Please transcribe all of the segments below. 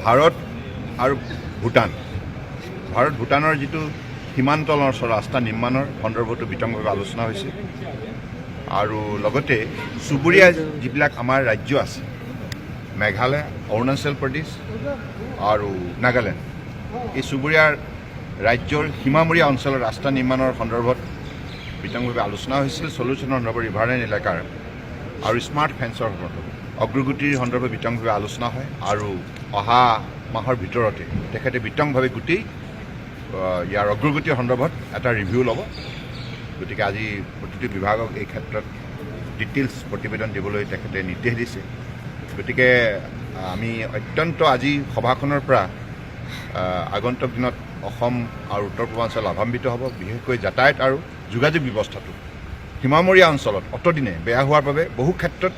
ভাৰত আৰু ভূটান ভূটানৰ যিটো সীমান্ত অঞ্চল ৰাস্তা নিৰ্মাণৰ সন্দৰ্ভতো বিতংভাৱে আলোচনা হৈছে আৰু লগতে চুবুৰীয়া যিবিলাক আমাৰ ৰাজ্য আছে মেঘালয় অৰুণাচল প্ৰদেশ আৰু নাগালেণ্ড এই চুবুৰীয়া ৰাজ্যৰ সীমামূৰীয়া অঞ্চলৰ ৰাস্তা নিৰ্মাণৰ সন্দৰ্ভত বিতংভাৱে আলোচনা হৈছিল চলিউশ্যন সন্দৰ্ভত ৰিভাৰলাইন এলেকাৰ আৰু স্মাৰ্ট ফেন্সৰ সন্দৰ্ভত অগ্ৰগতিৰ সন্দৰ্ভত বিতংভাৱে আলোচনা হয় আৰু অহা মাহৰ ভিতৰতে তেখেতে বিতংভাৱে গোটেই ইয়াৰ অগ্ৰগতিৰ সন্দৰ্ভত এটা ৰিভিউ ল'ব গতিকে আজি প্ৰতিটো বিভাগক এই ক্ষেত্ৰত ডিটেইলছ প্ৰতিবেদন দিবলৈ তেখেতে নিৰ্দেশ দিছে গতিকে আমি অত্যন্ত আজি সভাখনৰ পৰা আগন্তুক দিনত অসম আৰু উত্তৰ পূৰ্বাঞ্চল লাভান্বিত হ'ব বিশেষকৈ যাতায়াত আৰু যোগাযোগ ব্যৱস্থাটো সীমামূৰীয়া অঞ্চলত অতদিনে বেয়া হোৱাৰ বাবে বহু ক্ষেত্ৰত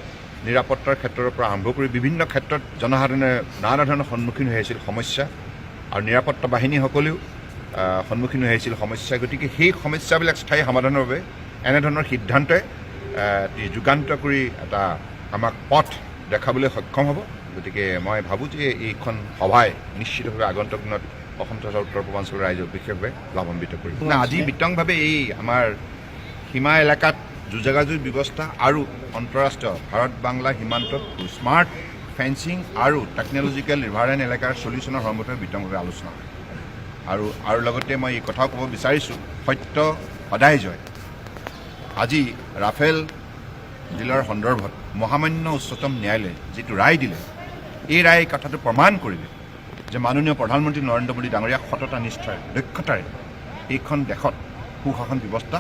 নিৰাপত্তাৰ ক্ষেত্ৰৰ পৰা আৰম্ভ কৰি বিভিন্ন ক্ষেত্ৰত জনসাধাৰণে নানা ধৰণৰ সন্মুখীন হৈ আহিছিল সমস্যা আৰু নিৰাপত্তা বাহিনীসকলেও সন্মুখীন হৈ আহিছিল সমস্যা গতিকে সেই সমস্যাবিলাক স্থায়ী সমাধানৰ বাবে এনেধৰণৰ সিদ্ধান্তই যুগান্ত কৰি এটা আমাক পথ দেখাবলৈ সক্ষম হ'ব গতিকে মই ভাবোঁ যে এইখন সভাই নিশ্চিতভাৱে আগন্তুক দিনত অসম তথা উত্তৰ পূৰ্বাঞ্চলৰ ৰাইজক বিশেষভাৱে লাভান্বিত কৰিব আজি বিতংভাৱে এই আমাৰ সীমা এলেকাত যোগাযোগ ব্যৱস্থা আৰু আন্তঃৰাষ্ট্ৰীয় ভাৰত বাংলা সীমান্তত স্মাৰ্ট ফেন্সিং আৰু টেকনলজিকেল ৰিভাৰলাইন এলেকাৰ চলিউশ্যনৰ সন্দৰ্ভত বিতংভাৱে আলোচনা হয় আৰু লগতে মই এই কথাও ক'ব বিচাৰিছোঁ সত্য সদায় জয় আজি ৰাফেল ডিলৰ সন্দৰ্ভত মহামান্য উচ্চতম ন্যায়ালয়ে যিটো ৰায় দিলে এই ৰায় কথাটো প্ৰমাণ কৰিলে যে মাননীয় প্ৰধানমন্ত্ৰী নৰেন্দ্ৰ মোদী ডাঙৰীয়াক সততা নিষ্ঠাৰে দক্ষতাৰে এইখন দেশত সুশাসন ব্যৱস্থা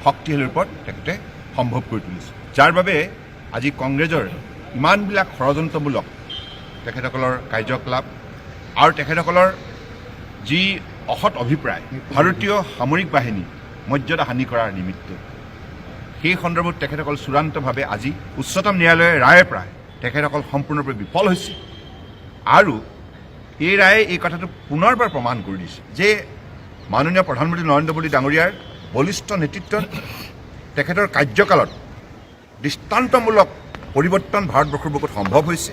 শক্তিশালীৰ ওপৰত তেখেতে সম্ভৱ কৰি তুলিছে যাৰ বাবে আজি কংগ্ৰেছৰ ইমানবিলাক ষড়যন্ত্ৰমূলক তেখেতসকলৰ কাৰ্যকলাপ আৰু তেখেতসকলৰ যি অসৎ অভিপ্ৰায় ভাৰতীয় সামৰিক বাহিনী মৰ্যাদা হানি কৰাৰ নিমিত্তে সেই সন্দৰ্ভত তেখেতসকল চূড়ান্তভাৱে আজি উচ্চতম ন্যায়ালয়ৰ ৰায়ৰ পৰা তেখেতসকল সম্পূৰ্ণৰূপে বিফল হৈছে আৰু এই ৰায়ে এই কথাটো পুনৰবাৰ প্ৰমাণ কৰি দিছে যে মাননীয় প্ৰধানমন্ত্ৰী নৰেন্দ্ৰ মোদী ডাঙৰীয়াৰ বলিষ্ঠ নেতৃত্বত তেখেতৰ কাৰ্যকালত দৃষ্টান্তমূলক পৰিৱৰ্তন ভাৰতবৰ্ষৰ বুকুত সম্ভৱ হৈছে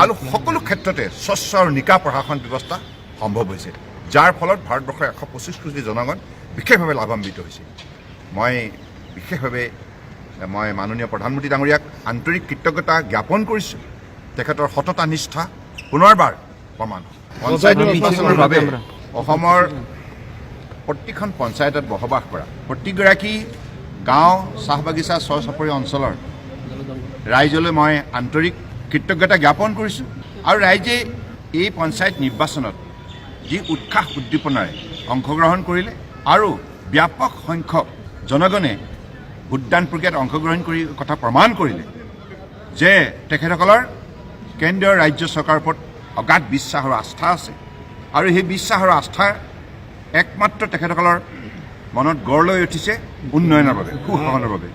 আৰু সকলো ক্ষেত্ৰতে স্বচ্ছ আৰু নিকা প্ৰশাসন ব্যৱস্থা সম্ভৱ হৈছে যাৰ ফলত ভাৰতবৰ্ষৰ 125 কোটি জনগণ বিশেষভাৱে লাভান্বিত হৈছে মই বিশেষভাৱে মাননীয় প্ৰধানমন্ত্ৰী ডাঙৰীয়াক আন্তৰিক কৃতজ্ঞতা জ্ঞাপন কৰিছোঁ তেখেতৰ সততা নিষ্ঠা পুনৰবাৰ প্ৰমাণ পঞ্চায়ত নিৰ্বাচনৰ বাবে অসমৰ প্ৰতিখন পঞ্চায়তত বসবাস কৰা প্ৰতিগৰাকী গাঁও চাহ বাগিচা চৰ চাপৰি অঞ্চলৰ ৰাইজলৈ মই আন্তৰিক কৃতজ্ঞতা জ্ঞাপন কৰিছোঁ আৰু ৰাইজে এই পঞ্চায়ত নিৰ্বাচনত যি উৎসাহ উদ্দীপনাৰে অংশগ্ৰহণ কৰিলে আৰু ব্যাপক সংখ্যক জনগণে ভোটদান প্ৰক্ৰিয়াত অংশগ্ৰহণ কৰি কথা প্ৰমাণ কৰিলে যে তেখেতসকলৰ কেন্দ্ৰীয় ৰাজ্য চৰকাৰৰ ওপৰত অগাধ বিশ্বাস আৰু আস্থা আছে আৰু সেই বিশ্বাস আৰু আস্থাৰ একমাত্ৰ তেখেতসকলৰ মনত গঢ় লৈ উঠিছে উন্নয়নৰ বাবে সুশাসনৰ বাবে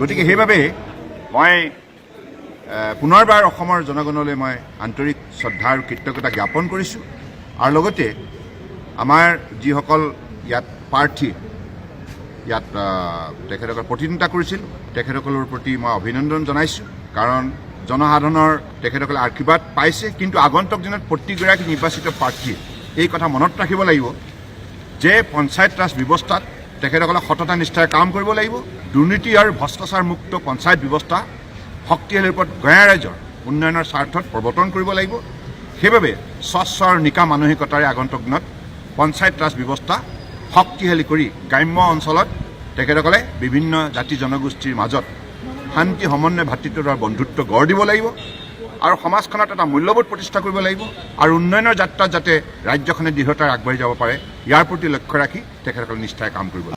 গতিকে সেইবাবে মই পুনৰবাৰ অসমৰ জনগণলৈ মই আন্তৰিক শ্ৰদ্ধা আৰু কৃতজ্ঞতা জ্ঞাপন কৰিছোঁ আৰু লগতে আমাৰ যিসকল ইয়াত প্ৰাৰ্থী ইয়াত তেখেতসকল প্ৰতিদ্বন্দ্বিতা কৰিছিল তেখেতসকলৰ প্ৰতি মই অভিনন্দন জনাইছোঁ কাৰণ জনসাধাৰণৰ তেখেতসকলে আশীৰ্বাদ পাইছে কিন্তু আগন্তুক দিনত প্ৰতিগৰাকী নিৰ্বাচিত প্ৰাৰ্থীয়ে এই কথা মনত ৰাখিব লাগিব যে পঞ্চায়ত ৰাজ ব্যৱস্থাত তেখেতসকলে সততা নিষ্ঠাৰে কাম কৰিব লাগিব দুৰ্নীতি আৰু ভ্ৰষ্টাচাৰ মুক্ত পঞ্চায়ত ব্যৱস্থা শক্তিশালীৰ ওপৰত গঞা ৰাইজৰ উন্নয়নৰ স্বাৰ্থত প্ৰৱৰ্তন কৰিব লাগিব সেইবাবে স্বচ্ছ আৰু নিকা মানসিকতাৰে আগন্তুক দিনত পঞ্চায়ত ৰাজ ব্যৱস্থা শক্তিশালী কৰি গ্ৰাম্য অঞ্চলত তেখেতসকলে বিভিন্ন জাতি জনগোষ্ঠীৰ মাজত শান্তি সমন্বয় ভাতৃত্ব আৰু বন্ধুত্ব গঢ় দিব লাগিব আৰু সমাজখনত এটা মূল্যবোধ প্ৰতিষ্ঠা কৰিব লাগিব আৰু উন্নয়নৰ যাত্ৰাত যাতে ৰাজ্যখনে দৃঢ়তাৰে আগবাঢ়ি যাব পাৰে ইয়াৰ প্ৰতি লক্ষ্য ৰাখি তেখেতসকলে নিষ্ঠাৰে কাম কৰিব লাগিব।